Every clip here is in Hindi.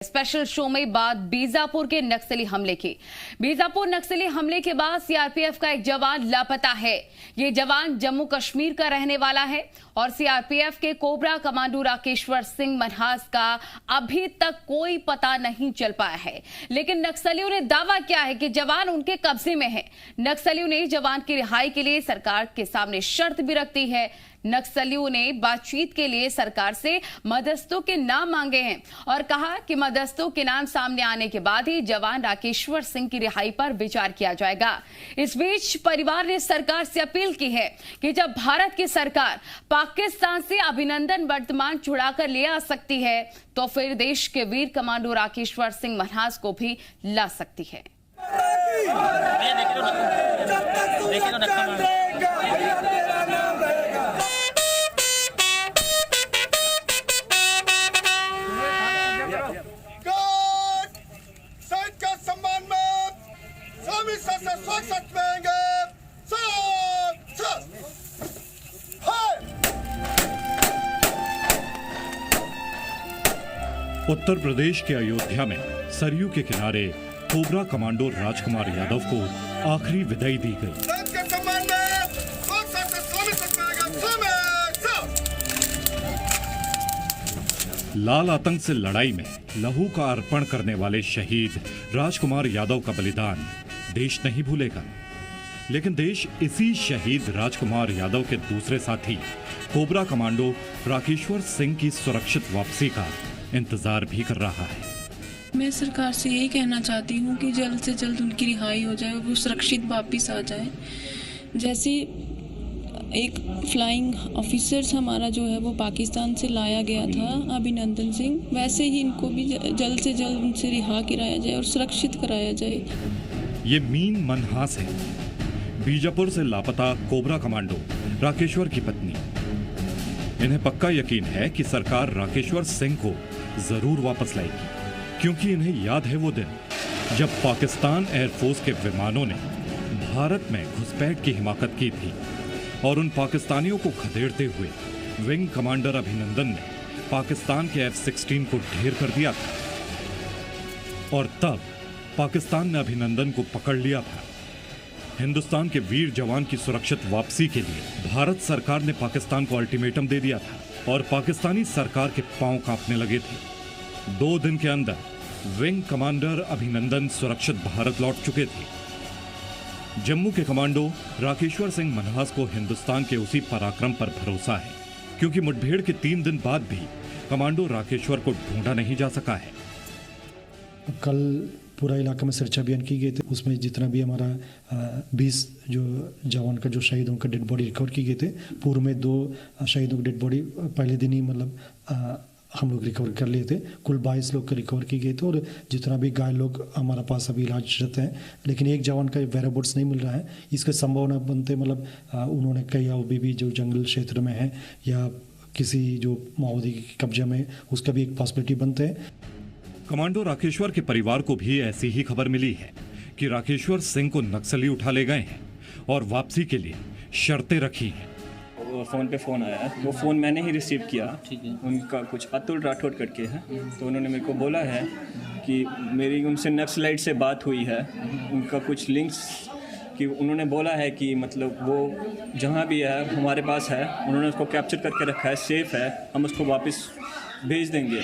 स्पेशल शो में बात बीजापुर के नक्सली हमले की। बीजापुर नक्सली हमले के बाद सीआरपीएफ का एक जवान लापता है। ये जवान जम्मू कश्मीर का रहने वाला है और सीआरपीएफ के कोबरा कमांडो राकेश्वर सिंह मनहास का अभी तक कोई पता नहीं चल पाया है। लेकिन नक्सलियों ने दावा किया है कि जवान उनके कब्जे में है। नक्सलियों ने जवान की रिहाई के लिए सरकार के सामने शर्त भी रख दी है। नक्सलियों ने बातचीत के लिए सरकार से मध्यस्थों के नाम मांगे हैं और कहा कि मध्यस्थों के नाम सामने आने के बाद ही जवान राकेश्वर सिंह की रिहाई पर विचार किया जाएगा। इस बीच परिवार ने सरकार से अपील की है कि जब भारत की सरकार पाकिस्तान से अभिनंदन वर्तमान छुड़ाकर ले आ सकती है तो फिर देश के वीर कमांडो राकेश्वर सिंह मनहास को भी ला सकती है। उत्तर प्रदेश के अयोध्या में सरयू के किनारे कोबरा कमांडो राजकुमार यादव को आखिरी विदाई दी गई। लाल आतंक से लड़ाई में लहू का अर्पण करने वाले शहीद राजकुमार यादव का बलिदान देश नहीं भूलेगा। लेकिन देश इसी शहीद राजकुमार यादव के दूसरे साथी कोबरा कमांडो राकेश्वर सिंह की सुरक्षित वापसी का इंतजार भी कर रहा है। मैं सरकार से यही कहना चाहती हूँ कि जल्द से जल्द उनकी रिहाई हो जाए, वो सुरक्षित वापस आ जाए। जैसे एक फ्लाइंग ऑफिसर्स हमारा जो है वो पाकिस्तान से लाया गया था अभिनंदन सिंह, वैसे ही इनको भी जल्द से जल्द उनसे रिहा कराया जाए और सुरक्षित कराया जाए। ये मीन मनहास है, बीजापुर से लापता कोबरा कमांडो राकेश्वर की पत्नी। इन्हें पक्का यकीन है कि सरकार राकेश्वर सिंह को जरूर वापस लाएगी, क्योंकि इन्हें याद है वो दिन जब पाकिस्तान एयरफोर्स के विमानों ने भारत में घुसपैठ की हिमाकत की थी और उन पाकिस्तानियों को खदेड़ते हुए विंग कमांडर अभिनंदन ने पाकिस्तान के F-16 को ढेर कर दिया था और तब पाकिस्तान ने अभिनंदन को पकड़ लिया था। हिंदुस्तान के वीर जवान की सुरक्षित वापसी के लिए भारत सरकार ने पाकिस्तान को अल्टीमेटम दे दिया था और पाकिस्तानी सरकार के पांव कांपने लगे थे। 2 दिन के अंदर विंग कमांडर अभिनंदन सुरक्षित भारत लौट चुके थे। जम्मू के कमांडो राकेश्वर सिंह मनहास को हिंदुस्तान के उसी पराक्रम पर भरोसा है, क्योंकि मुठभेड़ के 3 दिन बाद भी कमांडो राकेश्वर को ढूंढा नहीं जा सका है। कल पूरा इलाके में सर्च अभियान की गई थी, उसमें जितना भी हमारा 20 जो जवान का जो शहीदों का डेड बॉडी रिकवर की गए थे। पूर्व में 2 शहीदों की डेड बॉडी पहले दिन ही हम लोग रिकवर कर लिए थे। कुल 22 लोग का रिकवर की गए थे और जितना भी घायल लोग हमारा पास अभी इलाजरत हैं, लेकिन एक जवान का वेराबोट्स नहीं मिल रहा है। इसका संभावना बनते उन्होंने कई अभी भी जो जंगल क्षेत्र में है या किसी जो माओवादी के कब्जे में, उसका भी एक पॉसिबिलिटी बनते हैं। कमांडो राकेश्वर के परिवार को भी ऐसी ही खबर मिली है कि राकेश्वर सिंह को नक्सली उठा ले गए हैं और वापसी के लिए शर्तें रखी हैं। फ़ोन पे फ़ोन आया है, वो फ़ोन मैंने ही रिसीव किया। उनका कुछ अतुल राठौड़ करके है, तो उन्होंने मेरे को बोला है कि मेरी उनसे नक्सलाइट से बात हुई है। उनका कुछ लिंक्स कि उन्होंने बोला है कि मतलब वो जहाँ भी है हमारे पास है, उन्होंने उसको कैप्चर करके रखा है, सेफ़ है, हम उसको वापस भेज देंगे।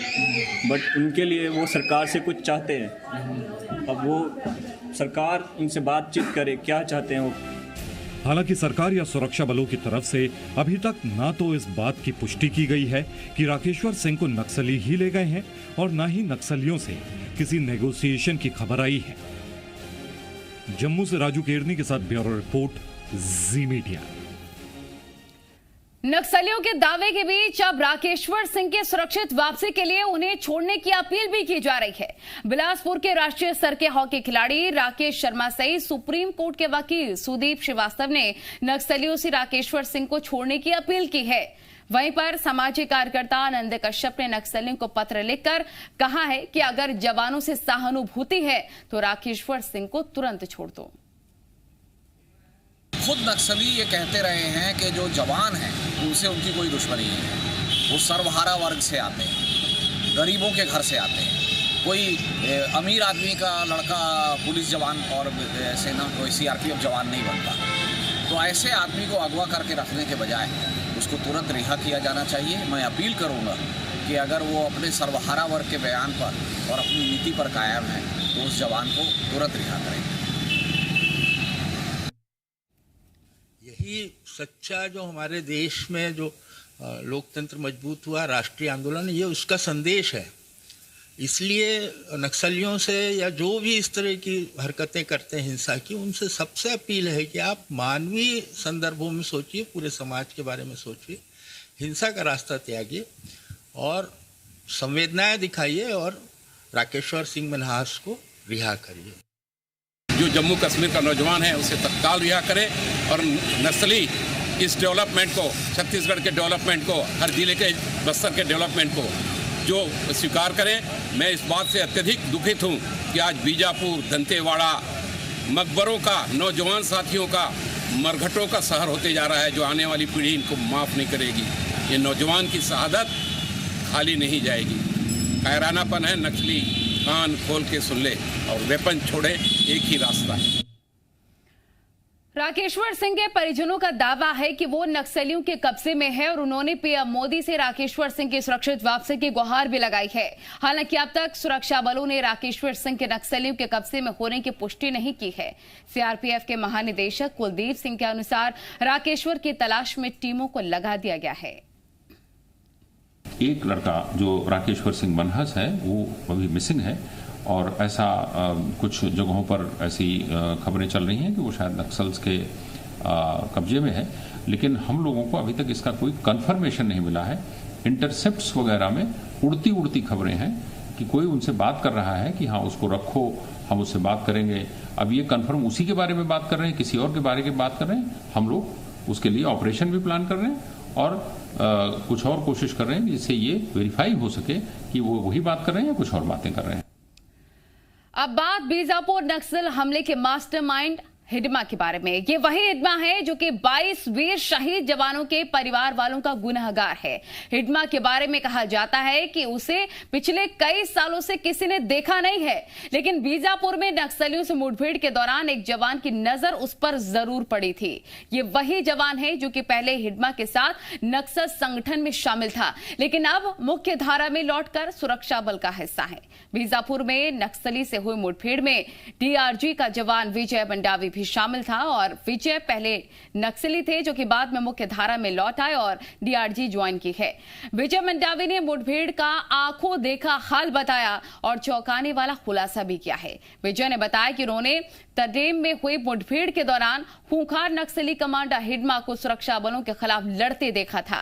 बट उनके लिए वो सरकार से कुछ चाहते हैं। अब वो सरकार उनसे बातचीत करे, क्या चाहते हैं वो। हालांकि सरकार या सुरक्षा बलों की तरफ से अभी तक ना तो इस बात की पुष्टि की गई है कि राकेश्वर सिंह को नक्सली ही ले गए हैं और ना ही नक्सलियों से किसी नेगोशिएशन की खबर आई है। जम्मू से राजू केरनी के साथ ब्यूरो रिपोर्ट, जी मीडिया। नक्सलियों के दावे के बीच अब राकेश्वर सिंह की सुरक्षित वापसी के लिए उन्हें छोड़ने की अपील भी की जा रही है। बिलासपुर के राष्ट्रीय स्तर के हॉकी खिलाड़ी राकेश शर्मा सहित सुप्रीम कोर्ट के वकील सुदीप श्रीवास्तव ने नक्सलियों से राकेश्वर सिंह को छोड़ने की अपील की है। वहीं पर सामाजिक कार्यकर्ता आनंद कश्यप ने नक्सलियों को पत्र लिखकर कहा है कि अगर जवानों से सहानुभूति है तो राकेश्वर सिंह को तुरंत छोड़ दो। खुद नक्सली ये कहते रहे हैं कि जो जवान हैं उनसे उनकी कोई दुश्मनी नहीं है, वो सर्वहारा वर्ग से आते हैं, गरीबों के घर से आते हैं कोई अमीर आदमी का लड़का पुलिस जवान और सेना CRPF जवान नहीं बनता। तो ऐसे आदमी को अगवा करके रखने के बजाय उसको तुरंत रिहा किया जाना चाहिए। मैं अपील करूंगा कि अगर वो अपने सर्वहारा वर्ग के बयान पर और अपनी नीति पर कायम है तो उस जवान को तुरंत रिहा करें। यही सच्चा जो हमारे देश में जो लोकतंत्र मजबूत हुआ, राष्ट्रीय आंदोलन, ये उसका संदेश है। इसलिए नक्सलियों से या जो भी इस तरह की हरकतें करते हैं हिंसा की, उनसे सबसे अपील है कि आप मानवीय संदर्भों में सोचिए, पूरे समाज के बारे में सोचिए, हिंसा का रास्ता त्यागिए और संवेदनाएं दिखाइए और राकेश्वर सिंह मनहास को रिहा करिए। जो जम्मू कश्मीर का नौजवान है उसे तत्काल रिहा करें और नक्सली इस डेवलपमेंट को, छत्तीसगढ़ के डेवलपमेंट को, हर जिले के बस्तर के डेवलपमेंट को जो स्वीकार करें। मैं इस बात से अत्यधिक दुखित हूं कि आज बीजापुर, दंतेवाड़ा मकबरों का, नौजवान साथियों का, मरघटों का शहर होते जा रहा है, जो आने वाली पीढ़ी इनको माफ़ नहीं करेगी। ये नौजवान की शहादत खाली नहीं जाएगी। कायरानापन है, नक्सली कान खोल के सुन ले और वेपन छोड़े, एक ही रास्ता है। राकेश्वर सिंह के परिजनों का दावा है कि वो नक्सलियों के कब्जे में है और उन्होंने पीएम मोदी से राकेश्वर सिंह की सुरक्षित वापसी की गुहार भी लगाई है। हालांकि अब तक सुरक्षा बलों ने राकेश्वर सिंह के नक्सलियों के कब्जे में होने की पुष्टि नहीं की है। CRPF के महानिदेशक कुलदीप सिंह के अनुसार राकेश्वर की तलाश में टीमों को लगा दिया गया है। एक लड़का जो राकेश्वर सिंह मनहस है वो अभी मिसिंग है और ऐसा कुछ जगहों पर ऐसी खबरें चल रही हैं कि वो शायद नक्सल्स के कब्जे में है, लेकिन हम लोगों को अभी तक इसका कोई कंफर्मेशन नहीं मिला है। इंटरसेप्ट्स वगैरह में उड़ती उड़ती खबरें हैं कि कोई उनसे बात कर रहा है कि हाँ उसको रखो, हम उससे बात करेंगे। अब ये कंफर्म उसी के बारे में बात कर रहे हैं, किसी और के बारे में बात कर रहे हैं। हम लोग उसके लिए ऑपरेशन भी प्लान कर रहे हैं और कुछ और कोशिश कर रहे हैं जिससे ये वेरीफाई हो सके कि वो वही बात कर रहे हैं या कुछ और बातें कर रहे हैं। अब बात बीजापुर नक्सल हमले के मास्टरमाइंड हिडमा के बारे में। ये वही हिडमा है जो कि 22 वीर शहीद जवानों के परिवार वालों का गुनहगार है। हिडमा के बारे में कहा जाता है कि उसे पिछले कई सालों से किसी ने देखा नहीं है, लेकिन बीजापुर में नक्सलियों से मुठभेड़ के दौरान एक जवान की नजर उस पर जरूर पड़ी थी। ये वही जवान है जो कि पहले हिडमा के साथ नक्सल संगठन में शामिल था, लेकिन अब मुख्य धारा में लौटकर सुरक्षा बल का हिस्सा है। बीजापुर में नक्सली से हुई मुठभेड़ में DRG का जवान विजय मंडावी भी शामिल था और विजय पहले नक्सली थे जो कि बाद में मुख्य धारा में लौट आए और DRG ज्वाइन की है। विजय मंडावी ने मुठभेड़ का आंखों देखा हाल बताया और चौंकाने वाला खुलासा भी किया है। विजय ने बताया कि उन्होंने तडेम में हुई मुठभेड़ के दौरान खूंखार नक्सली कमांडर हिडमा को सुरक्षा बलों के खिलाफ लड़ते देखा था।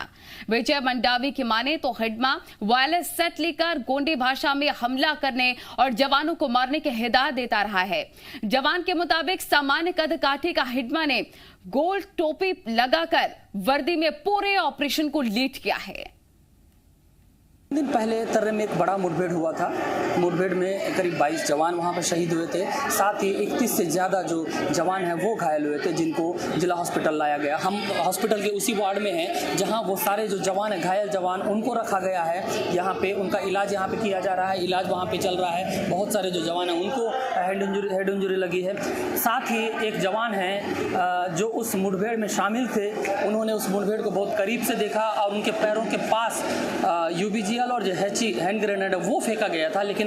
विजय मंडावी की माने तो हिडमा वायरलेस सेट लेकर गोंडी भाषा में हमला करने और जवानों को मारने की हिदायत देता रहा है। जवान के मुताबिक सामान्य कद काठी का हिडमा ने गोल टोपी लगाकर वर्दी में पूरे ऑपरेशन को लीड किया है। दिन पहले तर्रे में एक बड़ा मुठभेड़ हुआ था। मुठभेड़ में करीब 22 जवान वहां पर शहीद हुए थे, साथ ही 31 से ज़्यादा जो जवान हैं वो घायल हुए थे, जिनको जिला हॉस्पिटल लाया गया। हम हॉस्पिटल के उसी वार्ड में हैं जहां वो सारे जो जवान हैं, घायल जवान, उनको रखा गया है। यहाँ पे उनका इलाज यहाँ पे किया जा रहा है, इलाज वहाँ पे चल रहा है। बहुत सारे जो जवान हैं उनको हेड इंजरी लगी है। साथ ही एक जवान है जो उस मुठभेड़ में शामिल थे, उन्होंने उस मुठभेड़ को बहुत करीब से देखा और उनके पैरों के पास UBGL और जो HE हैंड ग्रेनेड है वो फेंका गया था, लेकिन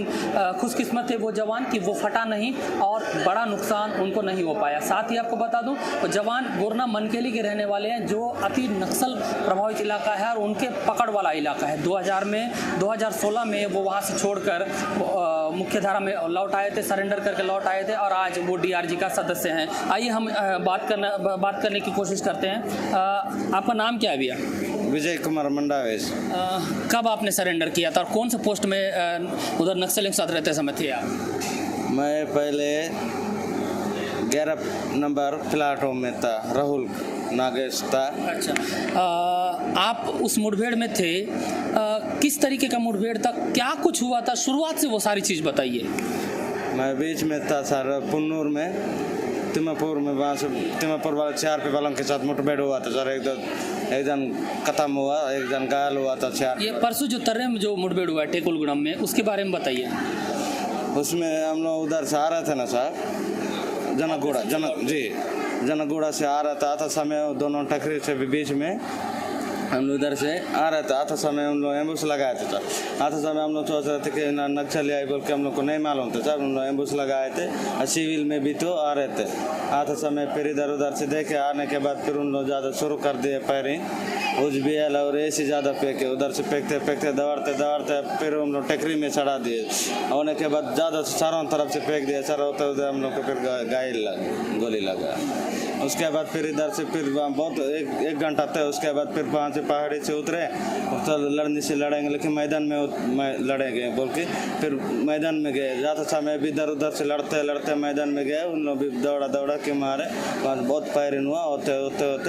खुशकिस्मत थे वो जवान कि वो फटा नहीं और बड़ा नुकसान उनको नहीं हो पाया। साथ ही आपको बता दूं वो जवान गोरना मनकेली के रहने वाले हैं, जो अति नक्सल प्रभावित इलाका है और उनके पकड़ वाला इलाका है। 2016 में वो वहाँ से छोड़कर मुख्यधारा में लौट आए थे, सरेंडर करके लौट आए थे और आज वो DRG का सदस्य हैं। आइए हम बात करने की कोशिश करते हैं। आपका नाम क्या है भैया? विजय कुमार मंडावी। कब आपने सरेंडर किया था और कौन से पोस्ट में उधर नक्सलियों के साथ रहते समय थे आप? मैं पहले 11 नंबर प्लाटो में था, राहुल नागेश था। अच्छा, आप उस मुठभेड़ में थे, किस तरीके का मुठभेड़ था, क्या कुछ हुआ था? शुरुआत से वो सारी चीज़ बताइए। मैं बीच में था सर, पुन्नूर में, तिमापुर में, वहाँ से तिमापुर वाले 4 पे वालों के साथ मुठभेड़ हुआ था सर। एक जन खत्म हुआ, एक जन घायल हुआ था 4। ये परसों जो तर्रे में जो मुठभेड़ हुआ है टेकुलगुड़म में, उसके बारे में बताइए। उसमें हम लोग उधर से आ रहे थे ना साहब, जनकगुड़ा से आ रहा था समय दोनों टकरी से बीच में हम लोग उधर से आ रहे थे। आते समय हम लोग एम्बुस लगाए थे सर। आते समय हम लोग सोच रहे थे कि नक्सली आई बोल के हम लोग को नहीं मालूम था सर। हम लोग एम्बुस लगाए थे और सिविल में भी तो आ रहे थे। आते समय फिर इधर उधर से देखे, आने के बाद फिर उन लोग ज़्यादा शुरू कर दिए फायरिंग। उस भी एल और ऐसे ज़्यादा फेंके, उधर से फेंकते दौड़ते फिर हम लोग टकरी में चढ़ा दिए। होने के बाद ज़्यादा चारों तरफ से फेंक दिया सर। होते होते हम लोग को फिर गोली लगा। उसके बाद फिर इधर से फिर बहुत एक घंटा था। उसके बाद फिर वहाँ से पहाड़ी से उतरे तो लड़ने से लड़ेंगे, लेकिन मैदान में लड़ेंगे बोल के फिर मैदान में गए। ज़्यादा समय भी इधर उधर से लड़ते मैदान में गए। उन लोग भी दौड़ा के मारे, वहाँ बहुत फायरिंग हुआ। होते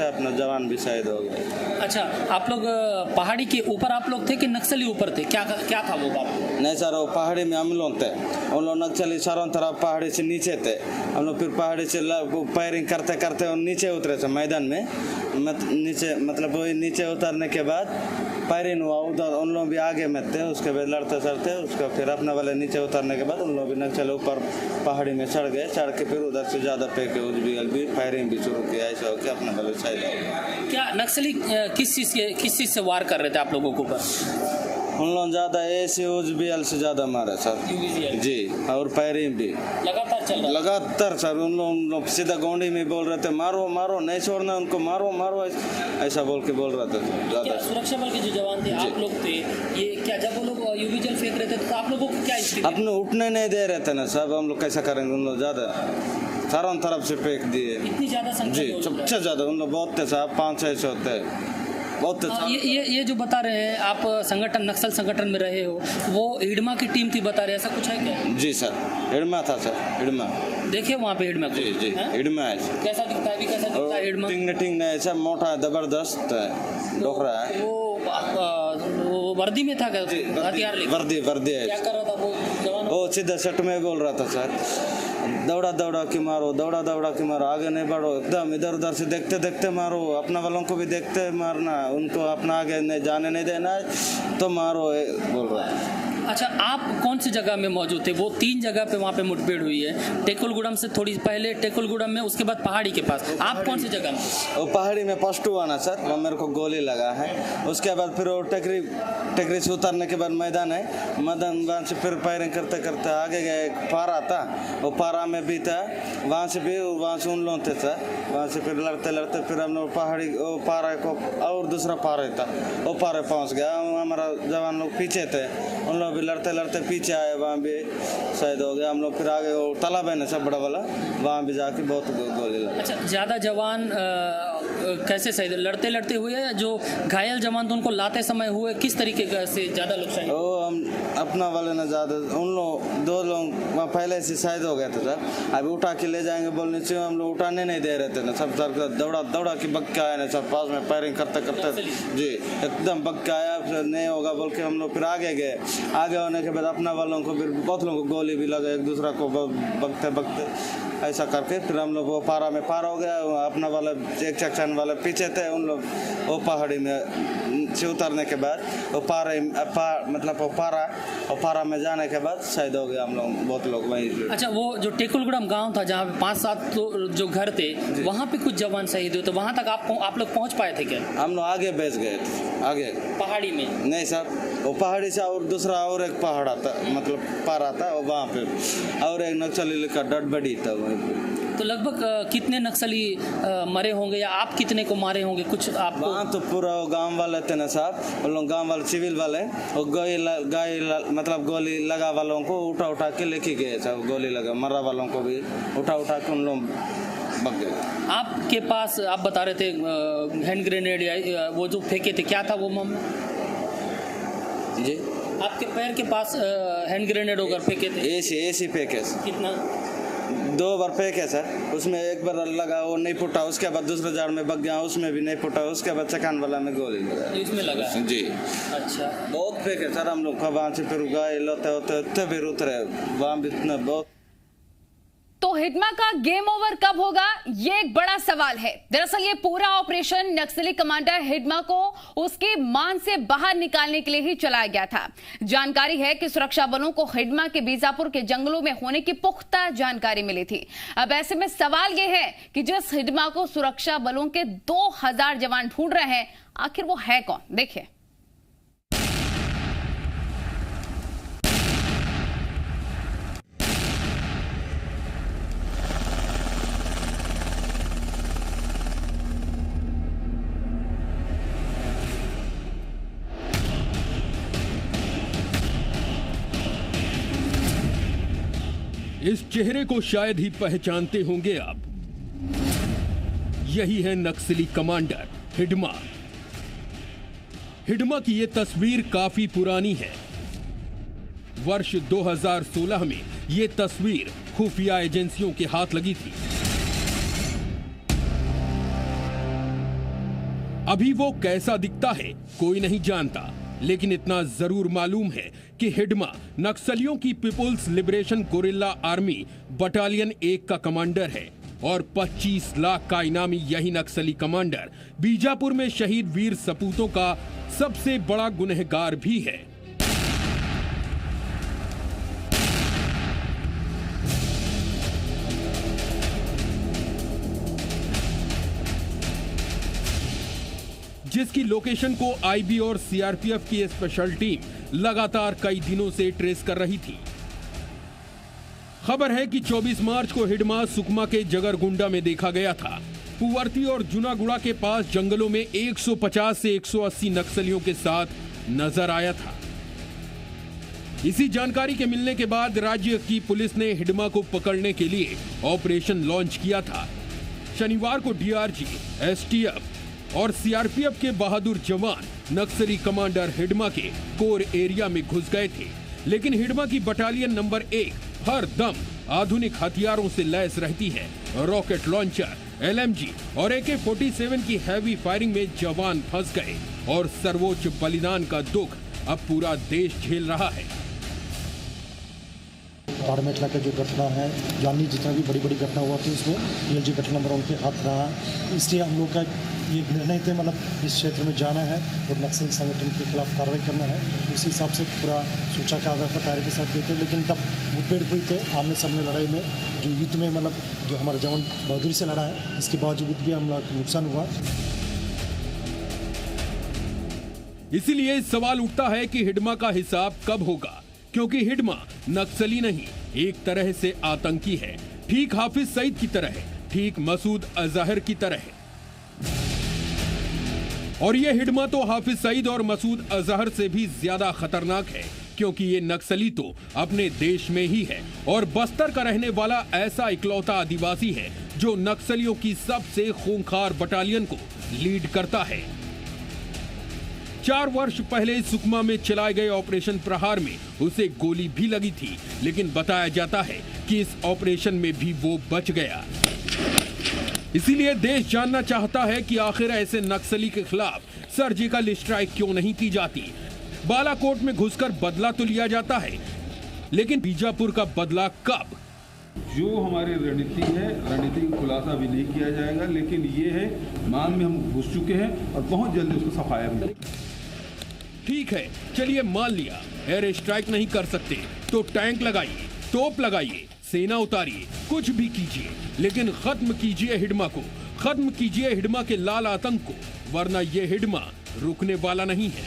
अपना जवान भी शहीद हो गए। अच्छा, आप लोग पहाड़ी के ऊपर आप लोग थे कि नक्सली ऊपर थे? क्या था वो बात? नहीं सर, वो पहाड़ी में हम लोग थे। उन लोग नक्सली चारों तरफ पहाड़ी से नीचे थे। हम लोग फिर पहाड़ी से फायरिंग करते नीचे उतरे थे मैदान में। नीचे मतलब वही नीचे उतरने के बाद फायरिंग हुआ। उधर उन लोग भी आगे में थे। उसके बाद लड़ते चढ़ते उसका फिर अपने वाले नीचे उतरने के बाद उन लोग भी नक्सली ऊपर पहाड़ी में चढ़ गए। चढ़ के फिर उधर से ज़्यादा फेंके, उस भी फायरिंग भी शुरू किया। ऐसा हो के अपने वाले साइड हो गए। क्या नक्सली किस चीज़ से वार कर रहे थे आप लोगों के ऊपर? उन लोग ज़्यादा ऐसे UBL से ज़्यादा मारे सर जी, और फायरिंग भी लगातार सर। उन लोग सीधा गोंडी में बोल रहे थे मारो मारो, नहीं छोड़ना उनको, मारो मारो, ऐसा बोल के बोल रहे थे ज़्यादा। सुरक्षा बल के जो जवान थे, आप लोग थे, ये क्या जब वो लोग UBL फेंक रहे थे तो आप लोगों को क्या स्थिति? अपने उठने नहीं दे रहे थे ना सब। हम लोग कैसा करेंगे? उन लोग ज़्यादा चारों तरफ से फेंक दिए। इतनी ज़्यादा संख्या जी, सबसे ज़्यादा उन लोग बहुत थे साहब, 500-600 होते बहुत। ये जो बता रहे हैं आप नक्सल संगठन में रहे हो, वो हिडमा की टीम थी बता रहे हैं, ऐसा कुछ है क्या? जी सर, हिडमा था सर। हिडमा देखिए वहाँ पे हिडमा जी हिडमा है। कैसा दिखता है? कैसा दिखता है हिडमा? टिंग नहीं ऐसा मोटा जबरदस्त है, डोकरा है। वो वर्दी में था क्या? हथियार लेके वर्दी है। क्या कर रहा था वो जवान? वो सीधा सट में बोल रहा था सर, दौड़ा के मारो, दौड़ा के मारो, आगे नहीं बढ़ो, एकदम इधर उधर से देखते मारो। अपना वालों को भी देखते मारना, उनको अपना आगे नहीं जाने नहीं देना तो मारो, बोल रहा है। अच्छा, आप कौन सी जगह में मौजूद थे? वो 3 जगह पे वहाँ पे मुठभेड़ हुई है। टेकुलगुड़म से थोड़ी पहले टेकुलगुड़म में, उसके बाद पहाड़ी के पास। आप कौन सी जगह में? वो पहाड़ी में फर्स्ट हुआ ना सर, वहाँ मेरे को गोली लगा है। उसके बाद फिर वो टेकरी से उतरने के बाद मैदान है, मैदान से फिर फायरिंग करते आगे गए। एक पारा था, वो पारा में भी था, वहाँ से उन लोग थे सर। वहाँ से फिर लड़ते फिर हम लोग पहाड़ी वो पारा को और दूसरा पारा था, वो पारे पहुँच गया। हमारा जवान लोग पीछे थे, उन लोग भी लड़ते पीछे आए, वहाँ भी शहीद हो गया। हम लोग फिर आगे वो तालाब है ना सब बड़ा वाला, वहाँ भी जाके बहुत गोली लगी। अच्छा, ज़्यादा जवान कैसे शहीद? लड़ते हुए या जो घायल जवान तो उनको लाते समय हुए, किस तरीके से ज़्यादा लोग शहीद? वो हम अपना वाले ना ज़्यादा, उन लोग 2 लोग वहाँ पहले से शहीद हो गए थे सर। अभी उठा के ले जाएंगे बोलने से हम लोग उठाने नहीं दे रहे थे ना सब। सर दौड़ा के बग के आए ना सब, पास में फायरिंग करते जी एकदम बग के आया। फिर नहीं होगा बोल के हम लोग फिर आगे गए। आगे होने के बाद अपना वालों को फिर बहुत लोगों को गोली भी लगे, एक दूसरा को बगते ऐसा करके फिर हम लोग वो पारा में पार हो गया। अपना वाला एक सेक्शन वाले पीछे थे, उन लोग वो पहाड़ी में से उतरने के बाद वो पारा में जाने के बाद शहीद हो गया हम लोग, बहुत लोग वहीं। अच्छा, वो जो टेकुलगुड़म गांव था जहाँ पे 5-7 जो घर थे, वहाँ पे कुछ जवान शहीद हुए, तो वहाँ तक आप लोग पहुँच पाए थे क्या? हम लोग आगे भेज गए थे, आगे पहाड़ी में नहीं सर। वो पहाड़ी से और दूसरा और एक पहाड़ आता, मतलब पारा था, वहाँ पे और एक नक्सली का डडबडी था वहीं पे। तो लगभग कितने नक्सली मरे होंगे या आप कितने को मारे होंगे कुछ आपको? वहाँ तो पूरा गांव वाले थे ना साहब, वो लोग गांव वाले सिविल वाले, वो मतलब गोली लगा वालों को उठा के लेके गए सब। गोली लगा मरा वालों को भी उठा के उन लोग भाग गए। आपके पास आप बता रहे थे हैंड ग्रेनेड या वो जो फेंके थे, क्या था वो मामला जी? आपके पैर के पास हैंड ग्रेनेड होकर फेंके थे? ऐसी फेंके। कितना? 2 बार फेंके सर, उसमें एक बार लगा वो नहीं फुटा, उसके बाद दूसरे झाड़ में बग गया, उसमें भी नहीं फुटा, उसके बाद चकान वाला में गोली लगा, इसमें लगा जी। अच्छा, बहुत फेंके सर हम लोग। वहाँ से फिर गए होते फिर उतरे, वहाँ भी इतना बहुत तो हिडमा का गेम ओवर कब होगा, ये एक बड़ा सवाल है। दरअसल ये पूरा ऑपरेशन नक्सली कमांडर हिडमा को उसके मान से बाहर निकालने के लिए ही चलाया गया था। जानकारी है कि सुरक्षा बलों को हिडमा के बीजापुर के जंगलों में होने की पुख्ता जानकारी मिली थी। अब ऐसे में सवाल ये है कि जिस हिडमा को सुरक्षा बलों के 2000 जवान ढूंढ रहे हैं, आखिर वो है कौन? देखिए। इस चेहरे को शायद ही पहचानते होंगे आप। यही है नक्सली कमांडर हिडमा। हिडमा की यह तस्वीर काफी पुरानी है। वर्ष 2016 में यह तस्वीर खुफिया एजेंसियों के हाथ लगी थी। अभी वो कैसा दिखता है कोई नहीं जानता, लेकिन इतना जरूर मालूम है कि हिडमा नक्सलियों की people's liberation guerrilla army battalion 1 का कमांडर है और 25 लाख का इनामी यही नक्सली कमांडर बीजापुर में शहीद वीर सपूतों का सबसे बड़ा गुनहगार भी है। जिसकी लोकेशन को आईबी और सीआरपीएफ की स्पेशल टीम लगातार कई दिनों से ट्रेस कर रही थी। खबर है कि 24 मार्च को हिडमा सुकमा के जगरगुंडा में देखा गया था। पुवर्ती और जुनागुड़ा के पास जंगलों में 150 से 180 नक्सलियों के साथ नजर आया था। इसी जानकारी के मिलने के बाद राज्य की पुलिस ने हिडमा को पकड़ने के लिए ऑपरेशन लॉन्च किया था। शनिवार को डीआरजी, एसटीएफ और सीआरपीएफ के बहादुर जवान नक्सली कमांडर हिडमा के कोर एरिया में घुस गए थे, लेकिन हिडमा की बटालियन नंबर 1 हर दम आधुनिक हथियारों से लैस रहती है। रॉकेट लॉन्चर, एलएमजी और AK-47 की हैवी फायरिंग में जवान फंस गए और सर्वोच्च बलिदान का दुख अब पूरा देश झेल रहा है। ताड़मेटला का जो घटना है, जानी जितना भी बड़ी बड़ी घटना हुआ थी उसमें PLG घटना नंबर उनके हाथ रहा। इसलिए हम लोग का ये निर्णय थे, मतलब इस क्षेत्र में जाना है और नक्सल संगठन के खिलाफ कार्रवाई करना है। उसी हिसाब से पूरा सूचना के आधार पर तैयारी के साथ गए थे। लेकिन तब मुठभेड़ हुई थे आमने सामने लड़ाई में, जो युद्ध में मतलब जो हमारा जवान बहादुरी से लड़ा है, इसके बावजूद भी हम लोग नुकसान हुआ। इसीलिए सवाल उठता है कि हिडमा का हिसाब कब होगा, क्योंकि हिडमा नक्सली नहीं, एक तरह से आतंकी है। ठीक हाफिज सईद की तरह है, ठीक मसूद अजहर की तरह है। और ये हिडमा तो हाफिज सईद और मसूद अजहर से भी ज्यादा खतरनाक है, क्योंकि ये नक्सली तो अपने देश में ही है और बस्तर का रहने वाला ऐसा इकलौता आदिवासी है जो नक्सलियों की सबसे खूंखार बटालियन को लीड करता है। 4 वर्ष पहले सुकमा में चलाए गए ऑपरेशन प्रहार में उसे गोली भी लगी थी, लेकिन बताया जाता है कि इस ऑपरेशन में भी वो बच गया। इसीलिए देश जानना चाहता है कि आखिर ऐसे नक्सली के खिलाफ सर्जिकल स्ट्राइक क्यों नहीं की जाती। बालाकोट में घुसकर बदला तो लिया जाता है, लेकिन बीजापुर का बदला कब? जो हमारी रणनीति है, रणनीति का खुलासा भी नहीं किया जाएगा, लेकिन ये है मान में हम घुस चुके हैं और बहुत जल्दी उसको सफाया भी। ठीक है, चलिए मान लिया एयर स्ट्राइक नहीं कर सकते तो टैंक लगाइए, तोप लगाइए, सेना उतारिए, कुछ भी कीजिए, लेकिन खत्म कीजिए हिडमा को, खत्म कीजिए हिडमा के लाल आतंक को, वरना ये हिडमा रुकने वाला नहीं है।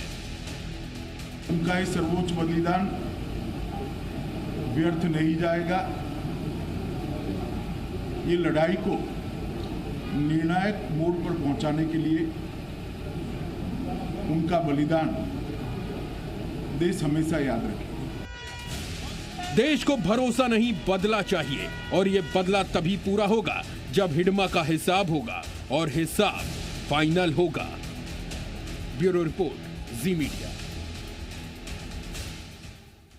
उनका ये सर्वोच्च बलिदान व्यर्थ नहीं जाएगा। ये लड़ाई को निर्णायक मोड़ पर पहुंचाने के लिए उनका बलिदान देश हमेशा याद रखेगा। देश को भरोसा नहीं, बदला चाहिए, और ये बदला तभी पूरा होगा जब हिडमा का हिसाब होगा और हिसाब फाइनल होगा। ब्यूरो रिपोर्ट, जी मीडिया।